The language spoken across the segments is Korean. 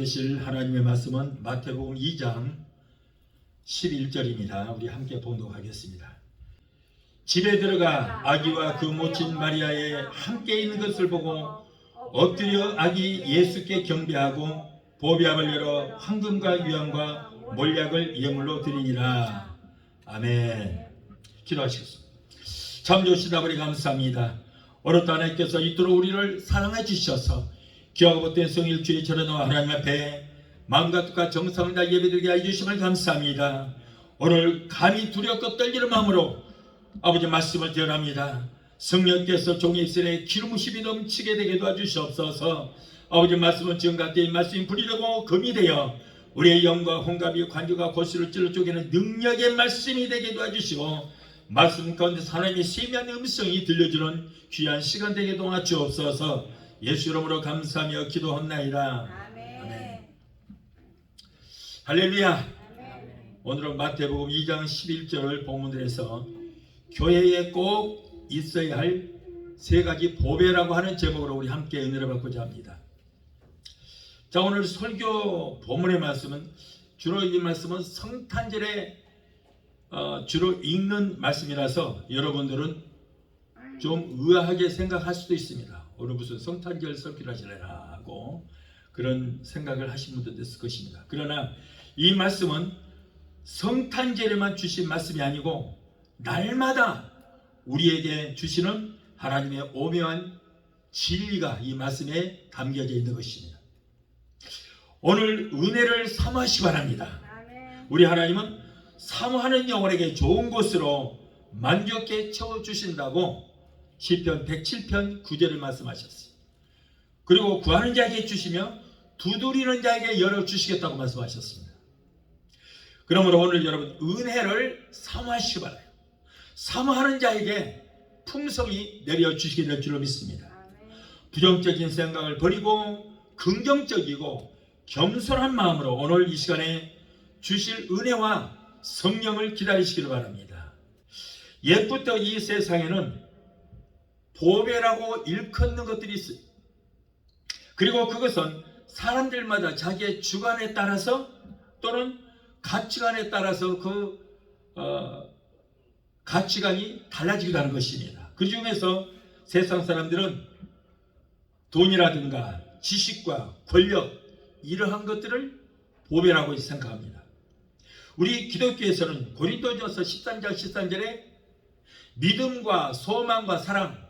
보실 하나님의 말씀은 마태복음 2장 11절입니다. 우리 함께 봉독하겠습니다. 집에 들어가 아기와 그 모친 마리아의 함께 있는 것을 보고 엎드려 아기 예수께 경배하고 보배압을 열어 황금과 유향과 몰약을 예물로 드리니라. 아멘. 기도하시겠습니다. 참 좋으신 아버지 감사합니다. 어렵다 하나님께서 이토록 우리를 사랑해 주셔서 귀하고 복된 성일주의 절에놓아 하나님 앞에 마음과 뜻과 정성을 다 예배드리게 해주심을 감사합니다. 오늘 감히 두렵고 떨리는 마음으로 아버지 말씀을 전합니다. 성령께서 종의 입술에 기름부심이 넘치게 되게 도와주시옵소서. 아버지 말씀은 지금 같은 이 말씀이 불이 되고 금이 되어 우리의 영과 혼갑이 관주가 고수를 찔러 쪼개는 능력의 말씀이 되게 도와주시고 말씀 가운데 하나님의 세미한 음성이 들려주는 귀한 시간 되게 도와주옵소서. 예수 이름으로 감사하며 기도합나이다. 아멘. 할렐루야. 아멘. 오늘은 마태복음 2장 11절을 본문으로 해서 교회에 꼭 있어야 할 세 가지 보배라고 하는 제목으로 우리 함께 은혜를 받고자 합니다. 자, 오늘 설교 본문의 말씀은 주로 이 말씀은 성탄절에 주로 읽는 말씀이라서 여러분들은 좀 의아하게 생각할 수도 있습니다. 오늘 무슨 성탄절 설교를 하시려나 하고 그런 생각을 하신 분들도 있을 것입니다. 그러나 이 말씀은 성탄절에만 주신 말씀이 아니고 날마다 우리에게 주시는 하나님의 오묘한 진리가 이 말씀에 담겨져 있는 것입니다. 오늘 은혜를 사모하시기 바랍니다. 우리 하나님은 사모하는 영혼에게 좋은 것으로 만족해 채워주신다고 시편 107편 9절을 말씀하셨어요. 그리고 구하는 자에게 주시며 두드리는 자에게 열어주시겠다고 말씀하셨습니다. 그러므로 오늘 여러분 은혜를 사모하시기 바라요. 사모하는 자에게 풍성이 내려주시게 될 줄로 믿습니다. 부정적인 생각을 버리고 긍정적이고 겸손한 마음으로 오늘 이 시간에 주실 은혜와 성령을 기다리시기를 바랍니다. 옛부터 이 세상에는 보배라고 일컫는 것들이 있어요. 그리고 그것은 사람들마다 자기의 주관에 따라서 또는 가치관에 따라서 그 가치관이 달라지기도 하는 것입니다. 그 중에서 세상 사람들은 돈이라든가 지식과 권력 이러한 것들을 보배라고 생각합니다. 우리 기독교에서는 고린도전서 13장 13절에 믿음과 소망과 사랑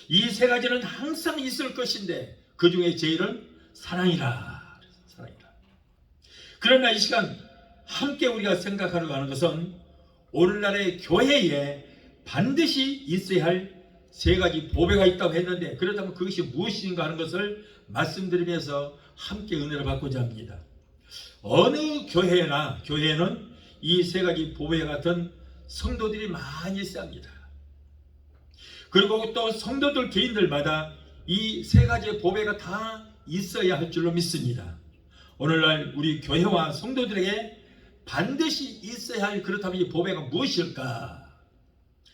이 세 가지는 항상 있을 것인데 그 중에 제일은 사랑이라. 그러나 이 시간 함께 우리가 생각하려고 하는 것은 오늘날의 교회에 반드시 있어야 할 세 가지 보배가 있다고 했는데 그렇다면 그것이 무엇인가 하는 것을 말씀드리면서 함께 은혜를 받고자 합니다. 어느 교회에는 이 세 가지 보배 같은 성도들이 많이 있습니다. 그리고 또 성도들 개인들마다 이 세 가지의 보배가 다 있어야 할 줄로 믿습니다. 오늘날 우리 교회와 성도들에게 반드시 있어야 할 그렇다면 이 보배가 무엇일까?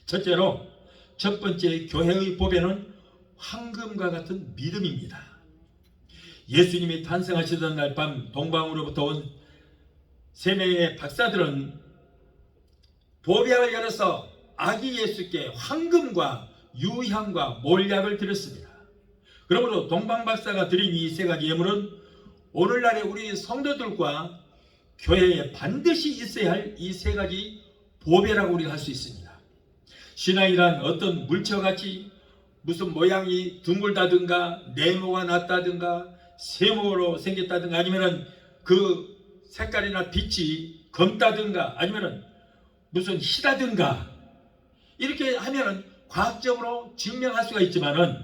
첫째로 첫 번째 교회의 보배는 황금과 같은 믿음입니다. 예수님이 탄생하시던 날 밤 동방으로부터 온 세 명의 박사들은 보배를 열어서 아기 예수께 황금과 유향과 몰약을 드렸습니다. 그러므로 동방박사가 드린 이 세 가지 예물은 오늘날의 우리 성도들과 교회에 반드시 있어야 할 이 세 가지 보배라고 우리가 할 수 있습니다. 신앙이란 어떤 물체같이 무슨 모양이 둥글다든가 네모가 났다든가 세모로 생겼다든가 아니면은 그 색깔이나 빛이 검다든가 아니면은 무슨 희다든가 이렇게 하면은 과학적으로 증명할 수가 있지만은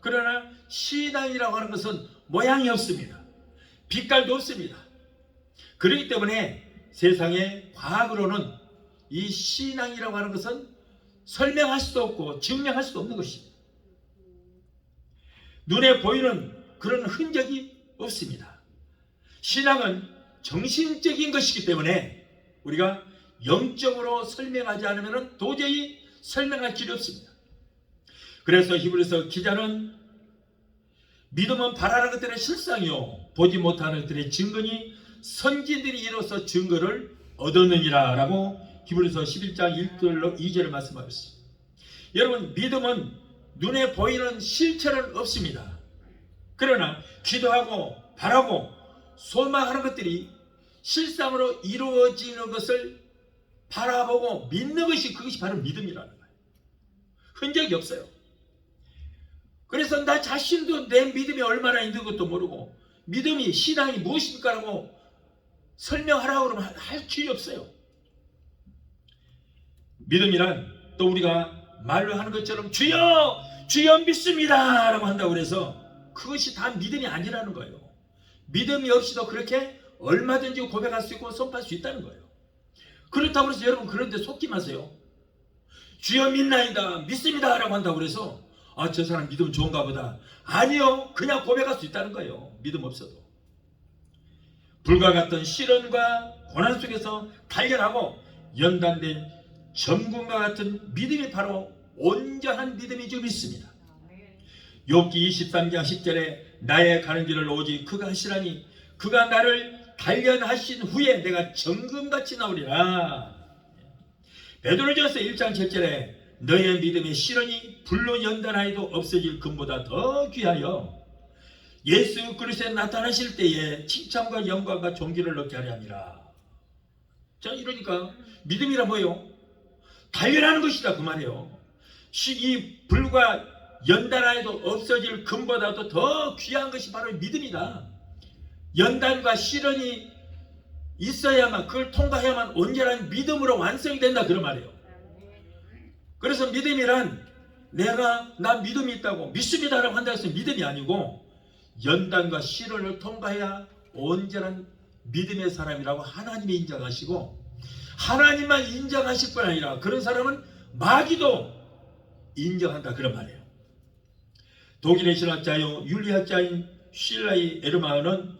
그러나 신앙이라고 하는 것은 모양이 없습니다. 빛깔도 없습니다. 그렇기 때문에 세상의 과학으로는 이 신앙이라고 하는 것은 설명할 수도 없고 증명할 수도 없는 것입니다. 눈에 보이는 그런 흔적이 없습니다. 신앙은 정신적인 것이기 때문에 우리가 영적으로 설명하지 않으면 도저히 설명할 길이 없습니다. 그래서 히브리서 기자는 믿음은 바라는 것들의 실상이요 보지 못하는 들의 증거니 선지들이 이로써 증거를 얻었느니라 라고 히브리서 11장 1절로 2절을 말씀하고 있습니다. 여러분, 믿음은 눈에 보이는 실체는 없습니다. 그러나 기도하고 바라고 소망하는 것들이 실상으로 이루어지는 것을 바라보고 믿는 것이, 그것이 바로 믿음이라는 거예요. 흔적이 없어요. 그래서 나 자신도 내 믿음이 얼마나 있는 것도 모르고 믿음이, 신앙이 무엇입니까? 라고 설명하라고 그러면 할 길이 없어요. 믿음이란 또 우리가 말로 하는 것처럼 주여 주여 믿습니다 라고 한다고 해서 그것이 다 믿음이 아니라는 거예요. 믿음이 없이도 그렇게 얼마든지 고백할 수 있고 선포할 수 있다는 거예요. 그렇다고 해서 여러분 그런데 속지 마세요. 주여 믿나이다, 믿습니다 라고 한다고 해서 아, 저 사람 믿음 좋은가 보다. 아니요, 그냥 고백할 수 있다는 거예요. 믿음 없어도. 불과 같은 시련과 고난 속에서 단련하고 연단된 점군과 같은 믿음이 바로 온전한 믿음이 좀 있습니다. 욥기 23장 10절에 나의 가는 길을 오직 그가 하시라니 그가 나를 단련하신 후에 내가 정금같이 나오리라. 베드로전서 1장 7절에 너의 믿음의 시련이 불로 연단하여도 없어질 금보다 더 귀하여 예수 그리스도에 나타나실 때에 칭찬과 영광과 존귀를 얻게 하려 함이라. 자, 이러니까 믿음이라 뭐예요? 단련하는 것이다 그 말이에요. 이 불과 연단하여도 없어질 금보다도 더 귀한 것이 바로 믿음이다. 연단과 시련이 있어야만, 그걸 통과해야만 온전한 믿음으로 완성이 된다 그런 말이에요. 그래서 믿음이란 나 믿음이 있다고 믿습니다라고 한다고 해서 믿음이 아니고 연단과 시련을 통과해야 온전한 믿음의 사람이라고 하나님이 인정하시고 하나님만 인정하실 뿐 아니라 그런 사람은 마귀도 인정한다 그런 말이에요. 독일의 신학자요 윤리학자인 쉴라이 에르마흐는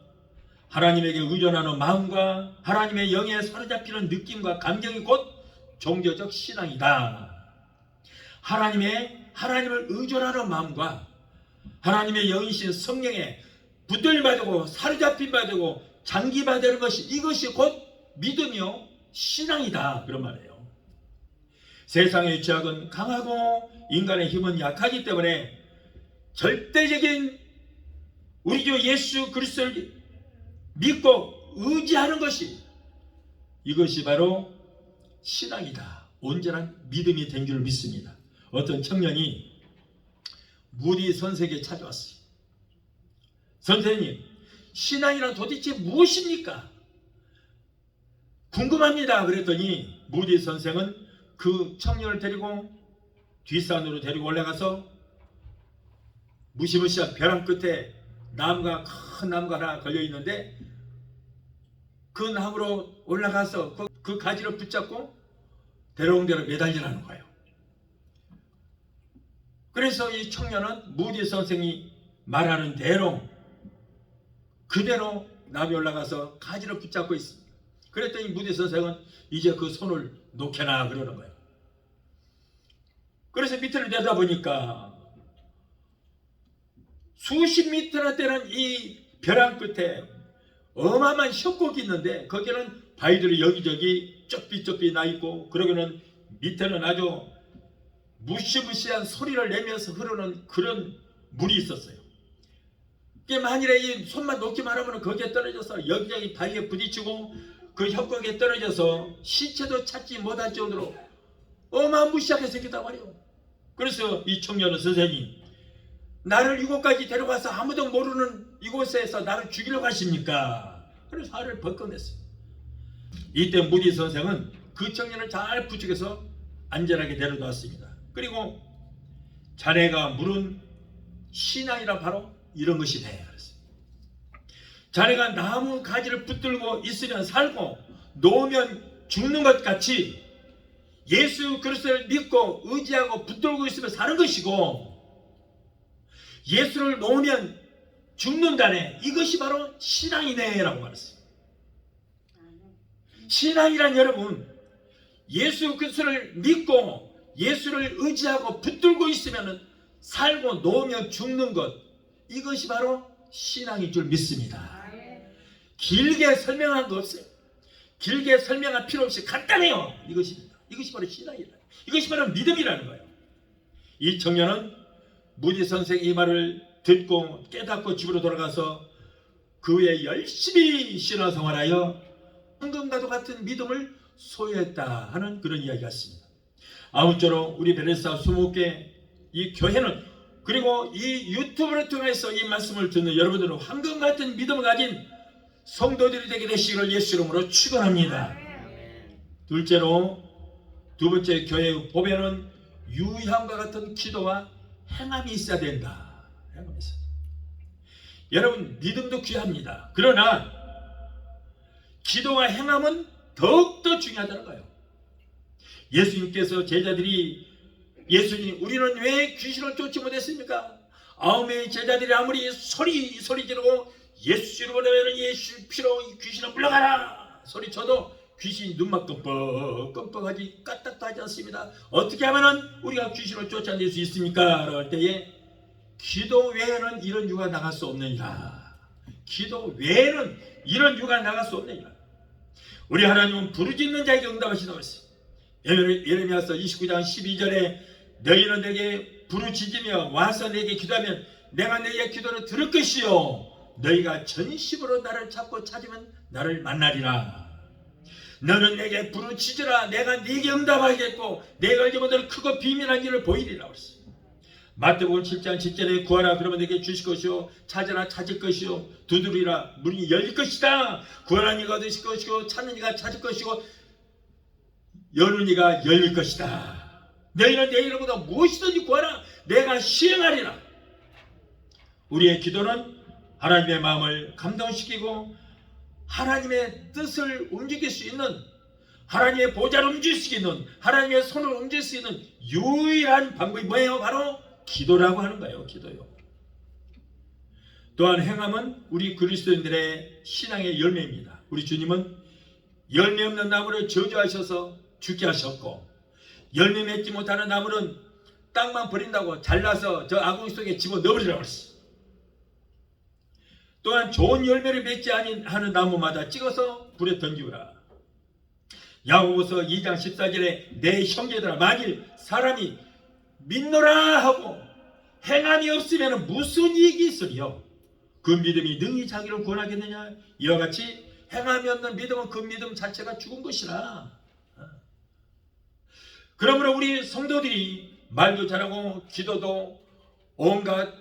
하나님에게 의존하는 마음과 하나님의 영에 사로잡히는 느낌과 감정이 곧 종교적 신앙이다. 하나님을 의존하는 마음과 하나님의 영이신 성령에 붙들림받고 사로잡힘받고 장기받는 것이, 이것이 곧 믿음이요 신앙이다 그런 말이에요. 세상의 죄악은 강하고 인간의 힘은 약하기 때문에 절대적인 우리 주 예수 그리스도를 믿고 의지하는 것이, 이것이 바로 신앙이다. 온전한 믿음이 된 줄 믿습니다. 어떤 청년이 무디 선생에게 찾아왔어요. 선생님, 신앙이란 도대체 무엇입니까? 궁금합니다. 그랬더니 무디 선생은 그 청년을 데리고 뒷산으로 데리고 올라가서 무시무시한 벼랑 끝에 큰 나무가 하나 걸려 있는데 그 나무로 올라가서 그 가지를 붙잡고 대롱대롱 매달리라는 거예요. 그래서 이 청년은 무디 선생이 말하는 대로 그대로 나무에 올라가서 가지를 붙잡고 있습니다. 그랬더니 무디 선생은 이제 그 손을 놓게나 그러는 거예요. 그래서 밑을 내다보니까 수십 미터나 되는 이 벼랑 끝에 어마어마한 협곡이 있는데 거기는 바위들이 여기저기 쩍비쩍비 나 있고 그러고는 밑에는 아주 무시무시한 소리를 내면서 흐르는 그런 물이 있었어요. 만일에 이 손만 놓기만 하면 거기에 떨어져서 여기저기 바위에 부딪히고 그 협곡에 떨어져서 시체도 찾지 못할 정도로 어마무시하게 생겼단 말이에요. 그래서 이 청년은 선생님, 나를 이곳까지 데려가서 아무도 모르는 이곳에서 나를 죽이려고 하십니까? 그래서 화를 벌컥 냈어요. 이때 무디 선생은 그 청년을 잘 부축해서 안전하게 데려다왔습니다. 그리고 자네가 물은 신앙이라 바로 이런 것이네 그랬어요. 자네가 나무 가지를 붙들고 있으면 살고 놓으면 죽는 것 같이 예수 그리스도를 믿고 의지하고 붙들고 있으면 사는 것이고 예수를 놓으면 죽는다네. 이것이 바로 신앙이네 라고 말했어요. 신앙이란 여러분, 예수 그리스도를 믿고 예수를 의지하고 붙들고 있으면 살고 놓으면 죽는 것, 이것이 바로 신앙인 줄 믿습니다. 길게 설명한 거 없어요. 길게 설명할 필요 없이 간단해요. 이것입니다. 이것이 바로 신앙이라. 이것이 바로 믿음이라는 거예요. 이 청년은 무디 선생 이 말을 듣고 깨닫고 집으로 돌아가서 그 후에 열심히 신앙생활하여 황금과도 같은 믿음을 소유했다 하는 그런 이야기 같습니다. 아무쪼록 우리 베레사 20개 이 교회는, 그리고 이 유튜브를 통해서 이 말씀을 듣는 여러분들은 황금 같은 믿음을 가진 성도들이 되게 되시기를 예수 이름으로 축원합니다. 둘째로, 두 번째 교회의 보배는 유향과 같은 기도와 행함이 있어야 된다. 행함이 있어야 된다. 여러분, 믿음도 귀합니다. 그러나 기도와 행함은 더욱더 중요하다는 거예요. 예수님께서 제자들이, 예수님 우리는 왜 귀신을 쫓지 못했습니까? 9명의 제자들이 아무리 소리 지르고 예수 이름으로 예수 피로 이 귀신을 물러가라 소리쳐도 귀신이 눈만 끔뻑끔뻑하지 까딱도 하지 않습니다. 어떻게 하면은 우리가 귀신을 쫓아낼 수 있습니까? 라고 할 때에 기도 외에는 이런 유가 나갈 수 없느니라. 기도 외에는 이런 유가 나갈 수 없느니라. 우리 하나님은 부르짖는 자에게 응답하신다고 했어요. 예레미야서 29장 12절에 너희는 내게 부르짖으며 와서 내게 기도하면 내가 너희의 기도를 들을 것이요 너희가 전심으로 나를 찾고 찾으면 나를 만나리라. 너는 내게 부르짖으라 내가 네게 응답하겠고 내가 이제부터 크고 비밀한 일을 보이리라 그랬어요. 마태복음 7장 10절에 구하라 그러면 내게 주실 것이요 찾으라 찾을 것이요 두드리라 문이 열릴 것이다. 구하라 이가 얻으실 것이고 찾는 이가 찾을 것이고 여는 이가 열릴 것이다. 너희는 내 이름으로 무엇이든지 구하라 내가 시행하리라. 우리의 기도는 하나님의 마음을 감동시키고 하나님의 뜻을 움직일 수 있는, 하나님의 보좌를 움직일 수 있는, 하나님의 손을 움직일 수 있는 유일한 방법이 뭐예요? 바로 기도라고 하는 거예요. 기도요. 또한 행함은 우리 그리스도인들의 신앙의 열매입니다. 우리 주님은 열매 없는 나무를 저주하셔서 죽게 하셨고, 열매 맺지 못하는 나무는 땅만 버린다고 잘라서 저 아궁이 속에 집어넣으리라고 했어요. 또한 좋은 열매를 맺지 아니하는 나무마다 찍어서 불에 던지우라. 야고보서 2장 14절에 내 형제들아 만일 사람이 믿노라 하고 행함이 없으면 무슨 이익이 있으리요? 그 믿음이 능히 자기를 구원하겠느냐? 이와 같이 행함이 없는 믿음은 그 믿음 자체가 죽은 것이라. 그러므로 우리 성도들이 말도 잘하고 기도도 온갖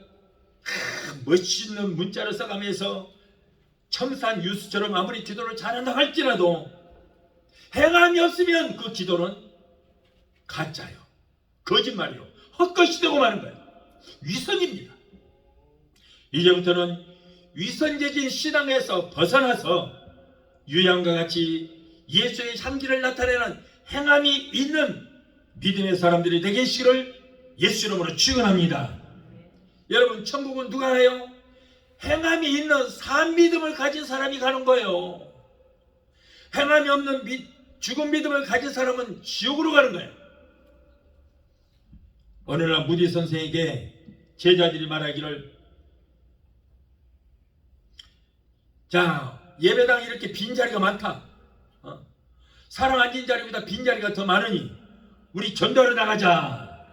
멋있는 문자를 써가면서 첨산 뉴스처럼 아무리 기도를 잘한다 할지라도 행함이 없으면 그 기도는 가짜요, 거짓말이요, 헛것이 되고 마는 거예요. 위선입니다. 이제부터는 위선적인 신앙에서 벗어나서 유양과 같이 예수의 향기를 나타내는 행함이 있는 믿음의 사람들이 되시기를 예수 이름으로 축원합니다. 여러분, 천국은 누가 가요? 행함이 있는 산 믿음을 가진 사람이 가는 거예요. 행함이 없는 죽은 믿음을 가진 사람은 지옥으로 가는 거예요. 어느 날 무디 선생에게 제자들이 말하기를, 자, 예배당에 이렇게 빈자리가 많다. 사람 앉은 자리보다 빈자리가 더 많으니 우리 전도하러 나가자.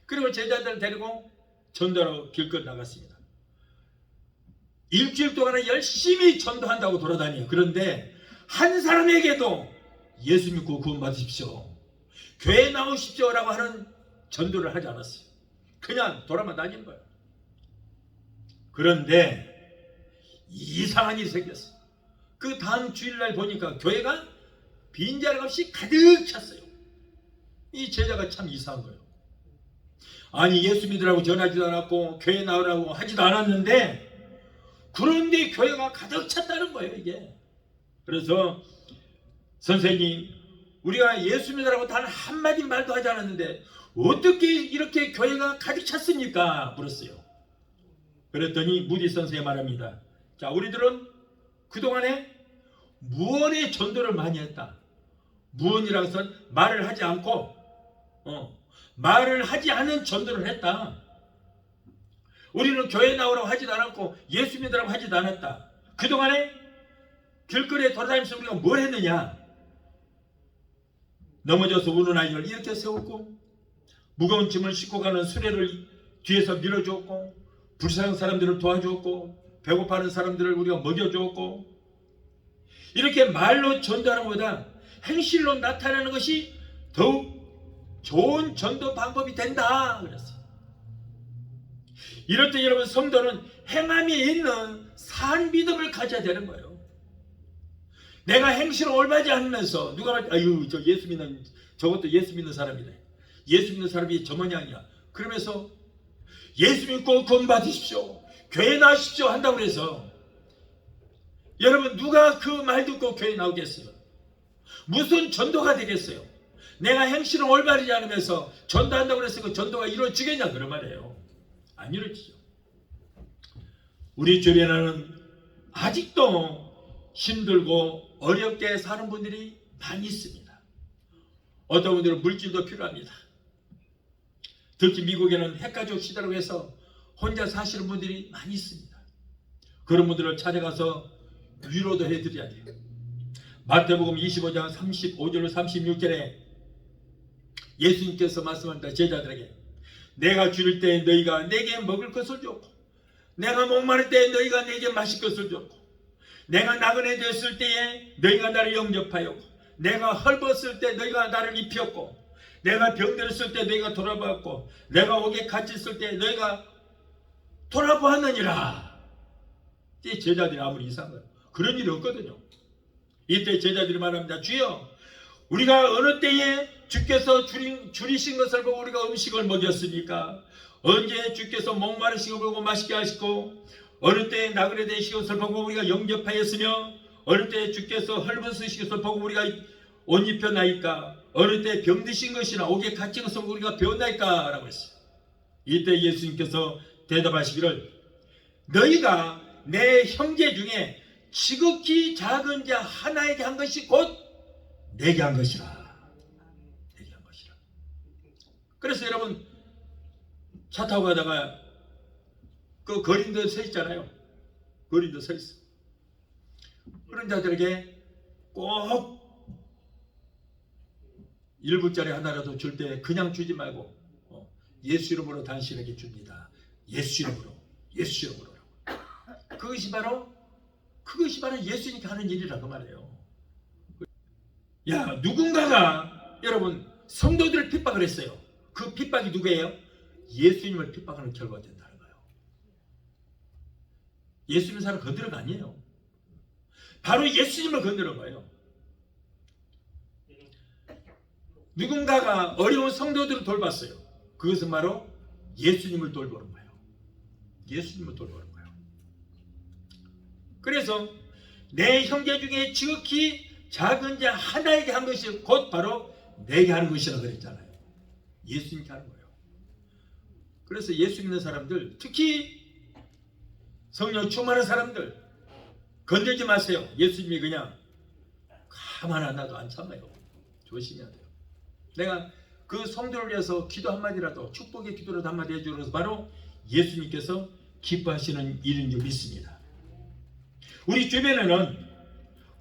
그리고 제자들을 데리고 전도하러 길거리 나갔습니다. 일주일 동안 열심히 전도한다고 돌아다녀요. 그런데 한 사람에게도 예수 믿고 구원 받으십시오, 교회에 나오십시오 라고 하는 전도를 하지 않았어요. 그냥 돌아만 다니는 거예요. 그런데 이상한 일이 생겼어요. 그 다음 주일날 보니까 교회가 빈자리가 없이 가득 찼어요. 이 제자가 참 이상한 거예요. 아니, 예수 믿으라고 전하지도 않았고 교회 나오라고 하지도 않았는데 그런데 교회가 가득 찼다는 거예요, 이게. 그래서 선생님, 우리가 예수 믿으라고 단 한마디 말도 하지 않았는데 어떻게 이렇게 교회가 가득 찼습니까? 물었어요. 그랬더니 무디 선생이 말합니다. 자, 우리들은 그동안에 무언의 전도를 많이 했다. 무언이라는 것은 말을 하지 않고 말을 하지 않은 전도를 했다. 우리는 교회 나오라고 하지도 않았고 예수 믿으라고 하지도 않았다. 그동안에 길거리에 돌아다니면서 우리가 뭘 했느냐? 넘어져서 우는 아이를 이렇게 세웠고, 무거운 짐을 싣고 가는 수레를 뒤에서 밀어주었고, 불쌍한 사람들을 도와주었고, 배고파하는 사람들을 우리가 먹여주었고, 이렇게 말로 전도하는 것보다 행실로 나타내는 것이 더욱 좋은 전도 방법이 된다 그랬어요. 이럴 때 여러분, 성도는 행함이 있는 산 믿음을 가져야 되는 거예요. 내가 행실을 올바지 않으면서 누가 말, 아유 저 예수 믿는, 저것도 예수 믿는 사람이네, 예수 믿는 사람이 저 모양이야, 그러면서 예수 믿고 구원 받으십시오, 교회 나오십시오 한다고 그래서 여러분, 누가 그 말 듣고 교회 나오겠어요? 무슨 전도가 되겠어요? 내가 행실을 올바르지 않으면서 전도한다고 해서 그 전도가 이루어지겠냐 그런 말이에요. 안 이루어지죠. 우리 주변에는 아직도 힘들고 어렵게 사는 분들이 많이 있습니다. 어떤 분들은 물질도 필요합니다. 특히 미국에는 핵가족 시대라고 해서 혼자 사시는 분들이 많이 있습니다. 그런 분들을 찾아가서 위로도 해드려야 돼요. 마태복음 25장 35절 36절에 예수님께서 말씀합니다. 제자들에게, 내가 줄일 때 너희가 내게 먹을 것을 줬고, 내가 목마를 때 너희가 내게 마실 것을 줬고, 내가 나그네 되었을 때에 너희가 나를 영접하였고, 내가 헐벗을 때 너희가 나를 입혔고, 내가 병들었을 때 너희가 돌아보았고, 내가 옥에 갇혔을 때 너희가 돌아보았느니라. 이 제자들이 아무리 이상한 거예요. 그런 일이 없거든요. 이때 제자들이 말합니다. 주여, 우리가 어느 때에 주께서 줄이신 것을 보고 우리가 음식을 먹였습니까? 언제 주께서 목마르신 것을 보고 맛있게 하시고, 어느 때에 나그네 되신 것을 보고 우리가 영접하였으며, 어느 때에 주께서 헐벗으신 것을 보고 우리가 옷 입혔나이까? 어느 때에 병드신 것이나 옥에 갇힌 것을 보고 우리가 배웠나이까? 라고 했어요. 이때 예수님께서 대답하시기를, 너희가 내 형제 중에 지극히 작은 자 하나에게 한 것이 곧 내게 한 것이라. 내게 한 것이라. 그래서 여러분, 차 타고 가다가 그 거린들 서 있잖아요. 거린들 서 있어. 그런 자들에게 꼭 1불짜리 하나라도 줄 때 그냥 주지 말고 예수 이름으로 당신에게 줍니다. 예수 이름으로, 예수 이름으로. 그것이 바로 예수님께 하는 일이라고 말해요. 야, 누군가가 여러분 성도들을 핍박을 했어요. 그 핍박이 누구예요? 예수님을 핍박하는 결과가 된다는 거예요. 예수님 사람 건드는 거 아니에요. 바로 예수님을 건드는 거예요. 누군가가 어려운 성도들을 돌봤어요. 그것은 바로 예수님을 돌보는 거예요. 예수님을 돌보는 거예요. 그래서 내 형제 중에 지극히 작은 자 하나에게 한 것이 곧 바로 내게 하는 것이라 그랬잖아요. 예수님께 하는 거예요. 그래서 예수 믿는 사람들, 특히 성령 충만한 사람들 건들지 마세요. 예수님이 그냥 가만 안 놔도 안 참아요. 조심해야 돼요. 내가 그 성도를 위해서 기도 한마디라도, 축복의 기도라도 한마디 해주는 바로 예수님께서 기뻐하시는 일인 줄 믿습니다. 우리 주변에는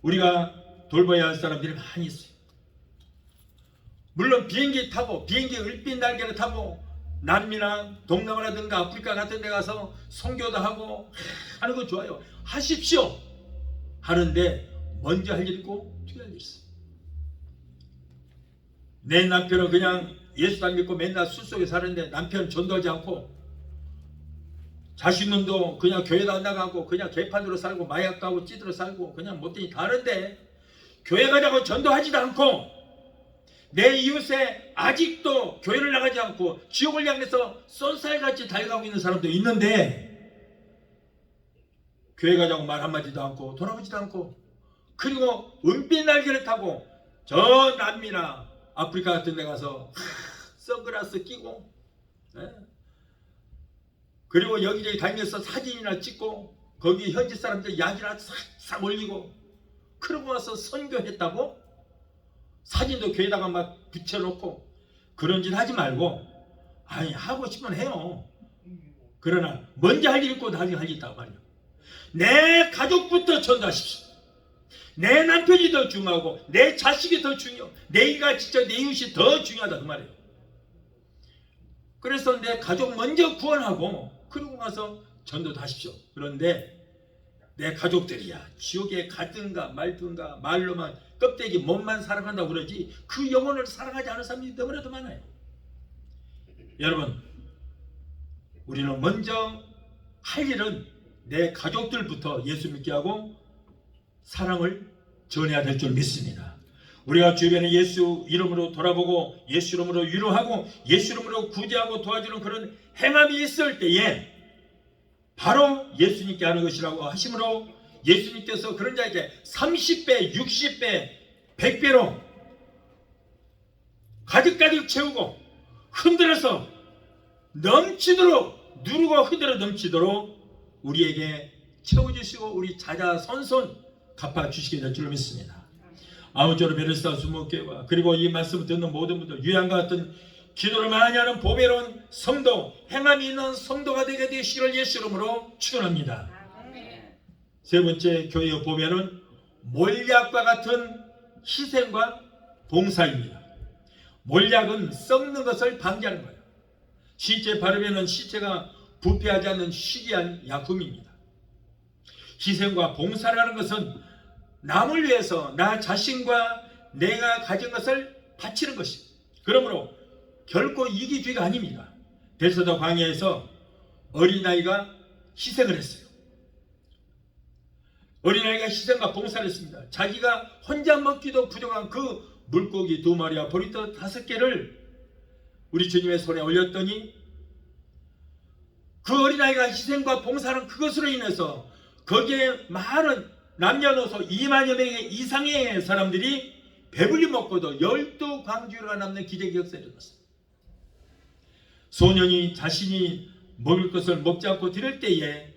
우리가 돌봐야 할 사람들이 많이 있어요. 물론 비행기 타고, 비행기 을빛 날개를 타고 남미나 동남아라든가 아프리카 같은 데 가서 선교도 하고 하는 거 좋아요. 하십시오. 하는데 먼저 할 일 있고 뒤에 할 일 있어요. 내 남편은 그냥 예수 안 믿고 맨날 술 속에 사는데 남편 전도하지 않고, 자신도 그냥 교회도 안 나가고 그냥 개판으로 살고 마약도 하고 찌들어 살고 그냥 못되니 다른데 교회 가자고 전도하지도 않고, 내 이웃에 아직도 교회를 나가지 않고 지옥을 향해서 쏜살같이 달려가고 있는 사람도 있는데, 교회 가자고 말 한마디도 않고 돌아보지도 않고, 그리고 은빛 날개를 타고 저 남미나 아프리카 같은 데 가서 선글라스 끼고, 그리고 여기저기 다니면서 사진이나 찍고 거기 현지 사람들 야기나 싹싹 올리고, 그러고 와서 선교했다고 사진도 교회다가 막 붙여놓고 그런 짓 하지 말고, 아니 하고 싶으면 해요. 그러나 먼저 할 일 있고 나중에 할 일 있다고 말이야. 내 가족부터 전도하십시오. 내 남편이 더 중요하고 내 자식이 더 중요하고 내가 진짜 내 이웃이 더 중요하다 그 말이에요. 그래서 내 가족 먼저 구원하고 그러고 나서 전도도 하십시오. 그런데 내 가족들이야 지옥에 가든가 말든가 말로만 껍데기 몸만 사랑한다고 그러지 그 영혼을 사랑하지 않은 사람들이 너무나도 많아요. 여러분, 우리는 먼저 할 일은 내 가족들부터 예수 믿게 하고 사랑을 전해야 될 줄 믿습니다. 우리가 주변에 예수 이름으로 돌아보고 예수 이름으로 위로하고 예수 이름으로 구제하고 도와주는 그런 행함이 있을 때에 바로 예수님께 하는 것이라고 하심으로 예수님께서 그런 자에게 30배, 60배, 100배로 가득가득 채우고 흔들어서 넘치도록 누르고 흔들어 넘치도록 우리에게 채워주시고 우리 자자손손 갚아주시게 될 줄 믿습니다. 아무쪼록 베르사 수목교회와 그리고 이 말씀을 듣는 모든 분들 유양과 같은 기도를 많이 하는 보배로운 성도, 행함이 있는 성도가 되게 되시기를 예수 이름으로 축원합니다. 세 번째 교회의 보배는 몰약과 같은 희생과 봉사입니다. 몰약은 썩는 것을 방지하는 거예요. 시체 바르면은 시체가 부패하지 않는 희귀한 약품입니다. 희생과 봉사라는 것은 남을 위해서 나 자신과 내가 가진 것을 바치는 것입니다. 그러므로 결코 이기주의가 아닙니다. 베드스다 광야에서 어린아이가 희생을 했어요. 어린아이가 희생과 봉사를 했습니다. 자기가 혼자 먹기도 부족한 그 물고기 2마리와 보리떡 5개를 우리 주님의 손에 올렸더니 그 어린아이가 희생과 봉사는 그것으로 인해서 거기에 많은 남녀노소 2만여 명의 이상의 사람들이 배불리 먹고도 12광주가 남는 기적의 역사를 일어났습니다. 소년이 자신이 먹을 것을 먹지 않고 드릴 때에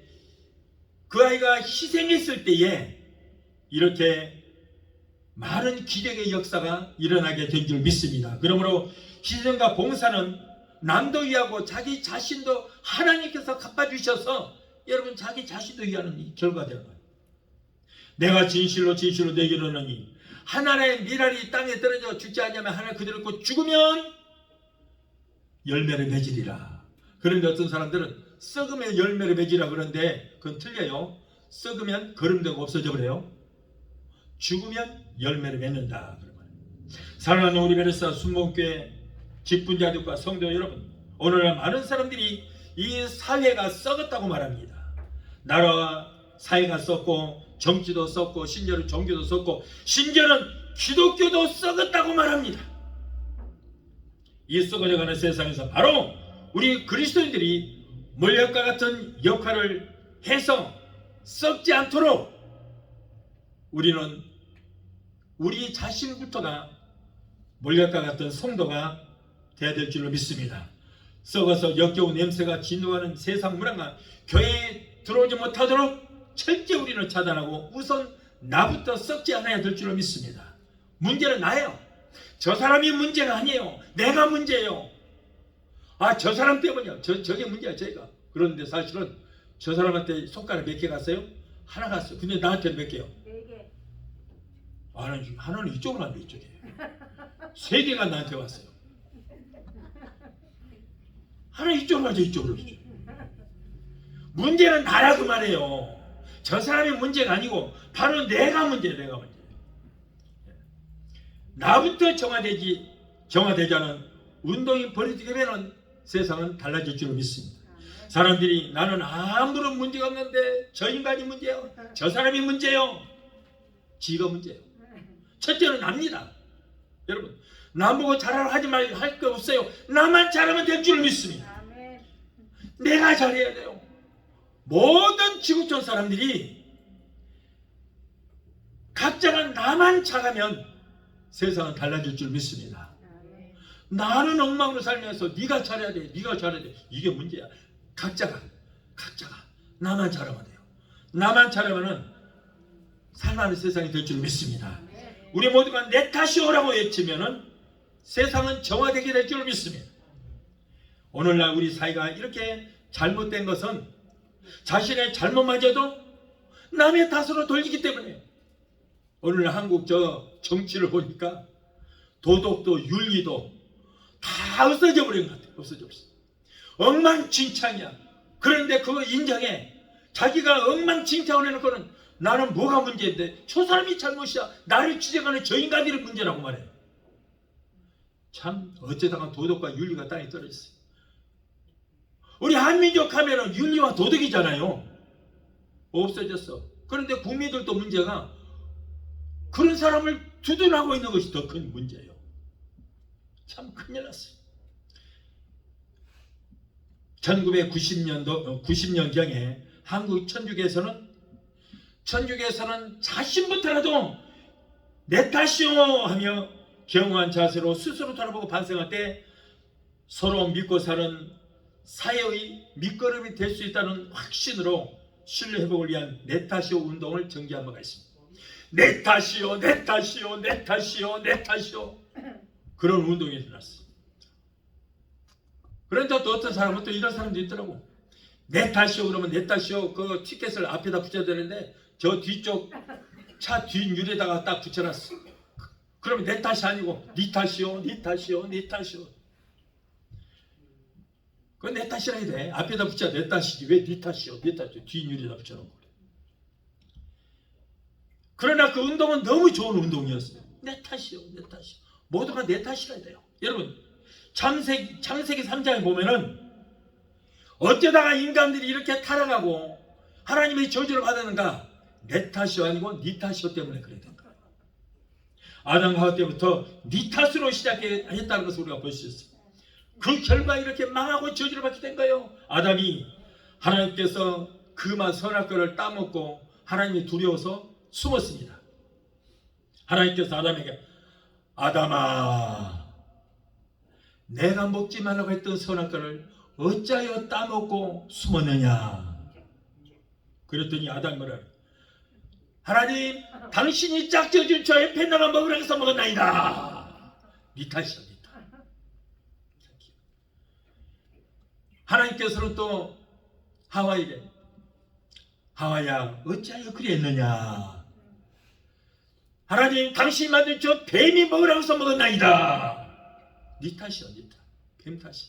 그 아이가 희생했을 때에 이렇게 많은 기적의 역사가 일어나게 된 줄 믿습니다. 그러므로 희생과 봉사는 남도 위하고 자기 자신도 하나님께서 갚아주셔서 여러분 자기 자신도 위하는 결과가 되는 거예요. 내가 진실로 내게 이르노니 하나님의 미랄이 땅에 떨어져 죽지 않냐면 하나 그대로 있고 죽으면 열매를 맺으리라. 그런데 어떤 사람들은 썩으면 열매를 맺으라 그러는데 그건 틀려요. 썩으면 거름되고 없어져 버려요. 죽으면 열매를 맺는다. 사랑하는 우리 베르사 순복교회 직분자들과 성도 여러분, 오늘날 많은 사람들이 이 사회가 썩었다고 말합니다. 나라와 사회가 썩고 정치도 썩고 심지어는 종교도 썩고 심지어는 기독교도 썩었다고 말합니다. 이 썩어져가는 세상에서 바로 우리 그리스도인들이 몰약과 같은 역할을 해서 썩지 않도록 우리는 우리 자신부터가 몰약과 같은 성도가 되어야 될 줄로 믿습니다. 썩어서 역겨운 냄새가 진동하는 세상 문화가 교회에 들어오지 못하도록 철저히 우리는 차단하고 우선 나부터 썩지 않아야 될 줄로 믿습니다. 문제는 나예요. 저 사람이 문제가 아니에요. 내가 문제예요. 저 사람 때문이야. 저게 문제야 저희가. 그런데 사실은 저 사람한테 손가락 몇 개 갔어요? 하나 갔어요. 근데 나한테는 몇 개요? 4개. 하나는 이쪽으로 왔는데 이쪽에 3개가 나한테 왔어요. 하나 이쪽으로 가죠. 이쪽으로. 문제는 나라고 말해요. 저 사람이 문제가 아니고 바로 내가 문제예요. 내가 문제. 나부터 정화되지 않은 운동이 벌어지게 되면 세상은 달라질 줄 믿습니다. 사람들이 나는 아무런 문제가 없는데 저 인간이 문제예요. 저 사람이 문제예요. 지가 문제예요. 첫째는 납니다. 여러분, 나보고 잘하라 하지 말고 할 거 없어요. 나만 잘하면 될 줄 믿습니다. 내가 잘해야 돼요. 모든 지구촌 사람들이 각자가 나만 잘하면 세상은 달라질 줄 믿습니다. 나는 엉망으로 살면서 네가 잘해야 돼. 네가 잘해야 돼. 이게 문제야. 각자가 나만 잘하면 돼요. 나만 잘하면은 살만한 세상이 될 줄 믿습니다. 우리 모두가 내 탓이오라고 외치면은 세상은 정화되게 될 줄 믿습니다. 오늘날 우리 사회가 이렇게 잘못된 것은 자신의 잘못마저도 남의 탓으로 돌리기 때문에 오늘 한국 저 정치를 보니까 도덕도 윤리도 다 없어져 버린 것 같아요. 없어져 버렸어. 엉망진창이야. 그런데 그거 인정해. 자기가 엉망진창을 해놓고는 나는 뭐가 문제인데 저 사람이 잘못이야. 나를 추적하는 저 인간들이 문제라고 말해. 참 어쩌다가 도덕과 윤리가 땅에 떨어졌어요. 우리 한민족 하면은 윤리와 도덕이잖아요. 없어졌어. 그런데 국민들도 문제가 그런 사람을 두둔하고 있는 것이 더 큰 문제예요. 참 큰일 났어요. 1990년경에 한국 천주교에서는 자신부터라도 내 탓이요 하며 경허한 자세로 스스로 돌아보고 반성할 때 서로 믿고 사는 사회의 밑거름이 될 수 있다는 확신으로 신뢰회복을 위한 내 탓이요 운동을 전개한 바가 있습니다. 내 탓이요, 내 탓이요, 내 탓이요, 내 탓이요. 그런 운동이 일어났어요. 그런데 또 어떤 사람은 또 이런 사람도 있더라고. 내 탓이요 그러면 내 탓이요 그 티켓을 앞에다 붙여야 되는데 저 뒤쪽 차 뒷유리에다가 딱 붙여놨어. 그러면 내 탓이 아니고 네 탓이요, 네 탓이요, 네 탓이요. 그건 내 탓이라 해야 돼. 앞에다 붙여 내 탓이지 왜 네 탓이요, 네 탓이요. 뒷유리에다 붙여놓은 거래. 그러나 그 운동은 너무 좋은 운동이었어요. 내 탓이요, 내 탓이요. 모두가 내 탓이라 해야 돼요. 여러분 창세기 3장에 보면은 어쩌다가 인간들이 이렇게 타락하고 하나님의 저주를 받았는가? 내 탓이 아니고 네 탓이었 때문에 그래 된 거예요. 아담 하와 때부터 네 탓으로 시작했다는 것을 우리가 볼 수 있어요. 그 결과 이렇게 망하고 저주를 받게 된 거예요. 아담이 하나님께서 그만 선악과를 따먹고 하나님이 두려워서 숨었습니다. 하나님께서 아담에게 아담아 내가 먹지 말라고 했던 선악과를 어찌하여 따먹고 숨었느냐. 그랬더니 아담이 뭐라 하나님 당신이 짝져준 저 에펜나가 먹으라고 해서 먹었나이다. 네 탓이야 네 탓. 하나님께서는 또 하와에게 하와야 어찌하여 그랬느냐. 하나님 당신이 만든 저 뱀이 먹으라고 해서 먹었나이다. 네 탓이야 네 탓. 뱀 탓이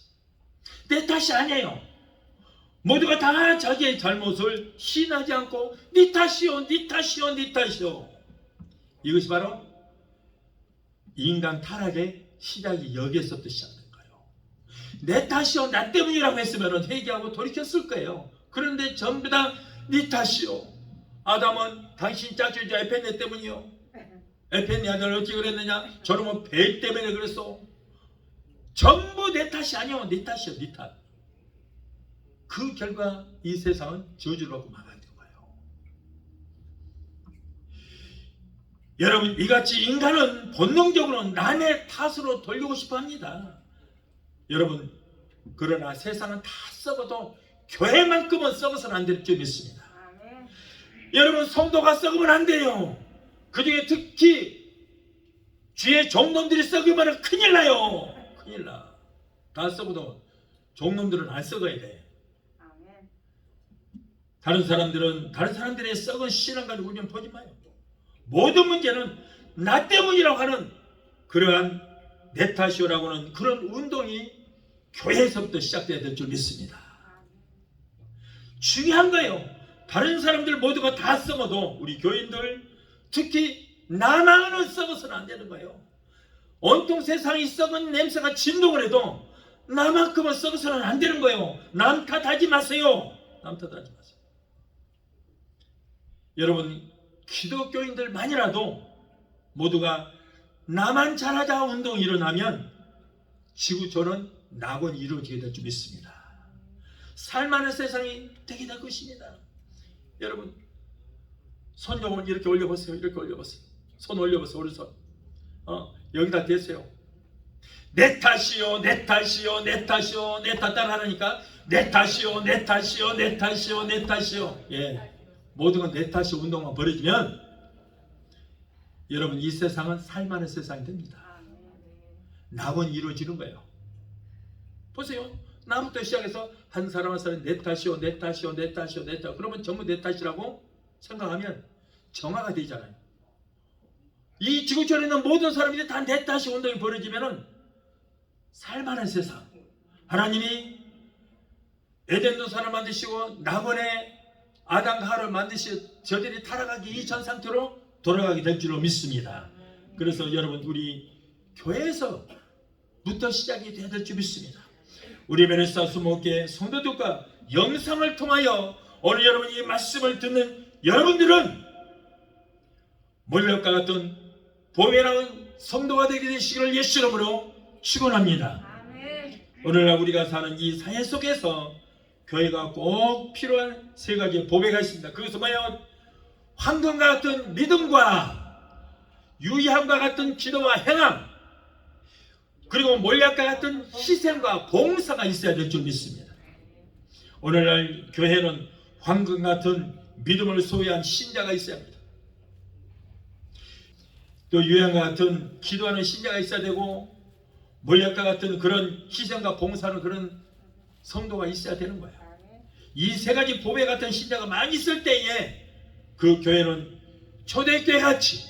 내 탓이 아니에요. 모두가 다 자기의 잘못을 시인하지 않고 네 탓이요 네 탓이요 네 탓이요. 이것이 바로 인간 타락의 시작이 여기에서부터 시작된 거예요. 내 탓이요 나 때문이라고 했으면 회개하고 돌이켰을 거예요. 그런데 전부 다 네 탓이요. 아담은 당신 짝주자 에펜네 때문이요. 에펜네 아들 어찌 그랬느냐. 저놈은 배 때문에 그랬어. 전부 내 탓이 아니요 네 탓이요 네 탓. 그 결과 이 세상은 저주를 받고 망하게 된 거예요. 여러분 이같이 인간은 본능적으로 남의 탓으로 돌리고 싶어 합니다. 여러분 그러나 세상은 다 썩어도 교회만큼은 썩어서는 안 될 줄 믿습니다. 여러분 성도가 썩으면 안 돼요. 그중에 특히 주의 종놈들이 썩으면 큰일 나요. 큰일 나. 다 썩어도 종놈들은 안 썩어야 돼. 다른 사람들의 썩은 신앙과를 우리는 보지 마요. 모든 문제는 나 때문이라고 하는 그러한 내 탓이오라고 하는 그런 운동이 교회에서부터 시작돼야 될 줄 믿습니다. 중요한 거예요. 다른 사람들 모두가 다 썩어도 우리 교인들 특히 나만은 썩어서는 안 되는 거예요. 온통 세상이 썩은 냄새가 진동을 해도 나만큼은 썩어서는 안 되는 거예요. 남 탓하지 마세요. 남 탓하지 마세요. 여러분 기독교인들만이라도 모두가 나만 잘하자 운동이 일어나면 지구촌은 낙원이 이루어지게 될 줄 믿습니다. 살만한 세상이 되게 될 것입니다. 여러분 손 좀 이렇게 올려보세요. 이렇게 올려보세요. 손 올려보세요. 오른손 여기다 대세요. 내 탓이요 내 탓이요 내 탓이요 내 탓 따라하니까 내 탓이요 내 탓이요 내 탓이요 내 탓이요. 예, 모든 건 내 탓이 운동만 벌어지면 여러분 이 세상은 살만한 세상이 됩니다. 낙원이 이루어지는 거예요. 보세요. 나부터 시작해서 한 사람 한 사람 내 탓이요 내 탓이요 내 탓이요 내 탓. 그러면 전부 내 탓이라고 생각하면 정화가 되잖아요. 이 지구촌에 있는 모든 사람들이 다 내 탓이 운동이 벌어지면은 살만한 세상. 하나님이 에덴 동산을 만드시고 낙원에 아담과 하와를 만드시고 저들이 타락하기 이전 상태로 돌아가게 될 줄로 믿습니다. 그래서 여러분 우리 교회에서부터 시작이 돼야 될 줄 믿습니다. 우리 베네사 수목회 성도들과 영상을 통하여 오늘 여러분이 이 말씀을 듣는 여러분들은 몰력과 같은 보배라는 성도가 되게 되시기를 예수 이름으로 축원합니다. 오늘날 우리가 사는 이 사회 속에서 교회가 꼭 필요한 세 가지의 보배가 있습니다. 그것은 뭐예요? 황금과 같은 믿음과 유의함과 같은 기도와 행함, 그리고 몰약과 같은 희생과 봉사가 있어야 될 줄 믿습니다. 오늘날 교회는 황금 같은 믿음을 소유한 신자가 있어야 합니다. 또 유의함과 같은 기도하는 신자가 있어야 되고, 몰약과 같은 그런 희생과 봉사하는 그런 성도가 있어야 되는 거예요. 이 세 가지 보배 같은 신자가 많이 있을 때에 그 교회는 초대교회 같이,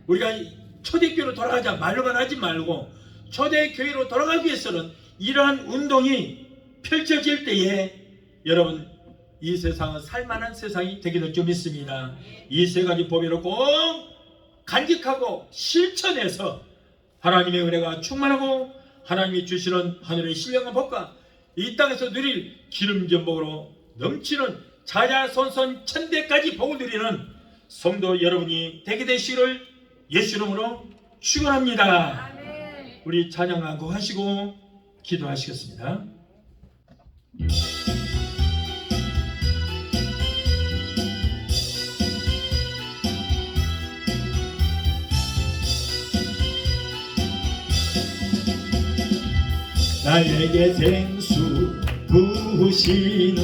우리가 초대교회로 돌아가자 말로만 하지 말고 초대교회로 돌아가기 위해서는 이러한 운동이 펼쳐질 때에 여러분 이 세상은 살만한 세상이 되게 될 줄 믿습니다. 이 세 가지 보배를 꼭 간직하고 실천해서 하나님의 은혜가 충만하고 하나님이 주시는 하늘의 신령한 복과 이 땅에서 누릴 기름전복으로 넘치는 자자손손 천대까지 복을 누리는 성도 여러분이 되게 되시기를 예수 이름으로 축원합니다. 우리 찬양 안곡하시고 기도하시겠습니다. 나에게 생수 부으시는,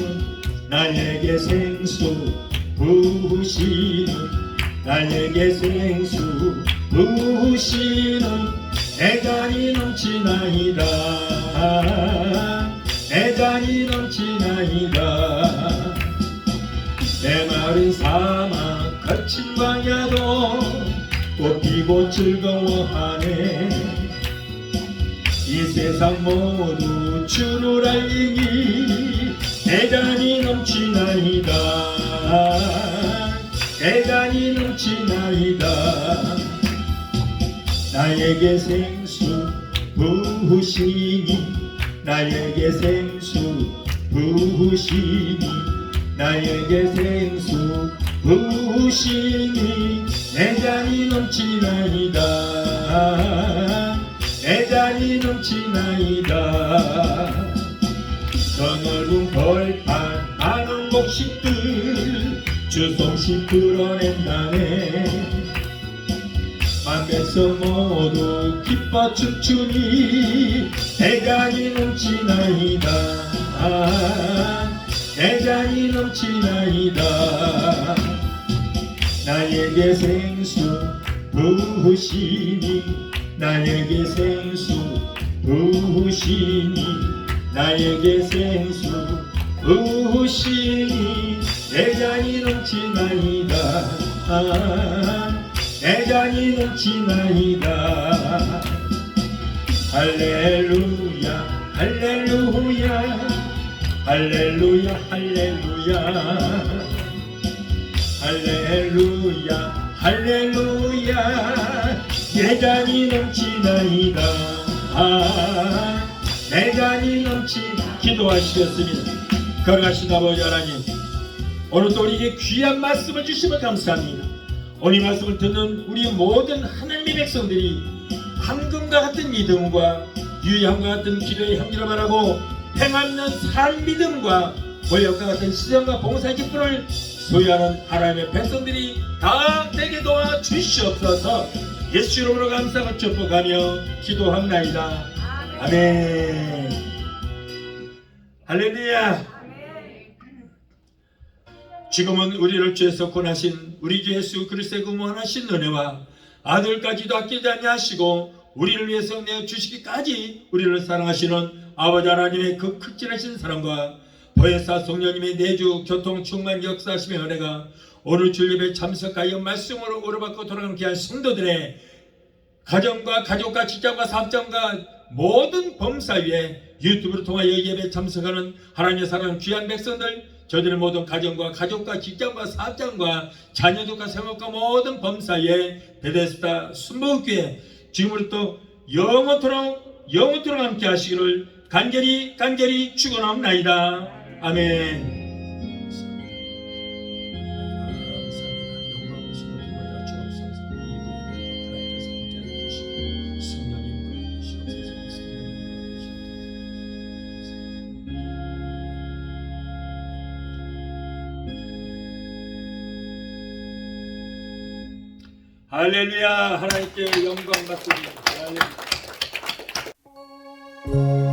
나에게 생수 부으시는, 나에게 생수 부으시는 내 잔이 넘치나이다, 내 잔이 넘치나이다. 내 마른 사막 거친 광야도 꽃피고 즐거워하네. 이 세상 모두 주를 알리니 내 잔이 넘치나이다, 내 잔이 넘치나이다. 나에게 생수 부으시니, 나에게 생수 부으시니, 나에게 생수 부으시니 내 잔이 넘치나이다, 내 잔이 넘치나이다. 저 넓은 벌판 많은 곡식들 주송씩 드러낸다네. 만백성 모두 기뻐 춤추니 내 잔이 넘치나이다, 내 잔이 넘치나이다. 나에게 생수 부으시니, 나에게 생수 부으시니, 나에게 생수 부으시니 내 잔이 넘치나이다, 내 잔이 넘치나이다. 할렐루야 할렐루야 할렐루야 할렐루야 할렐루야 할렐루야. 내 잔이 넘치나이다, 내 잔이 기도하시겠습니다. 거룩하신 아버지 하나님, 오늘도 우리에게 귀한 말씀을 주시면 감사합니다. 오늘 이 말씀을 듣는 우리 모든 하나님의 백성들이 황금과 같은 믿음과 유의함과 같은 기도의 향기를 바라고 행하는 산 믿음과 보혈과 같은 시정과 봉사의 기쁨을 소유하는 하나님의 백성들이 다 되게 도와 주시옵소서. 예수 이름으로 감사하고 축복하며 기도합나이다. 아멘. 할렐루야. 지금은 우리를 주에서 권하신 우리 주 예수 그리스도의 그 무한하신 은혜와 아들까지도 아끼지 아니하시고 우리를 위해서 내어주시기까지 우리를 사랑하시는 아버지 하나님의 그 극진하신 사랑과 보혜사 성령님의 내주 교통 충만 역사하심의 은혜가 오늘 주일예배 참석하여 말씀으로 우러받고 돌아가는 귀한 성도들의 가정과 가족과 직장과 사업장과 모든 범사 위에 유튜브를 통하여 예배 참석하는 하나님의 사랑하는 귀한 백성들, 저들의 모든 가정과 가족과 직장과 사업장과 자녀들과 생업과 모든 범사에 베데스다 순복음교회 지금부터 영원토록 함께 하시기를 간절히 축원합니다. 아멘. 할렐루야. 하나님께 영광 받습니다. 할렐루야.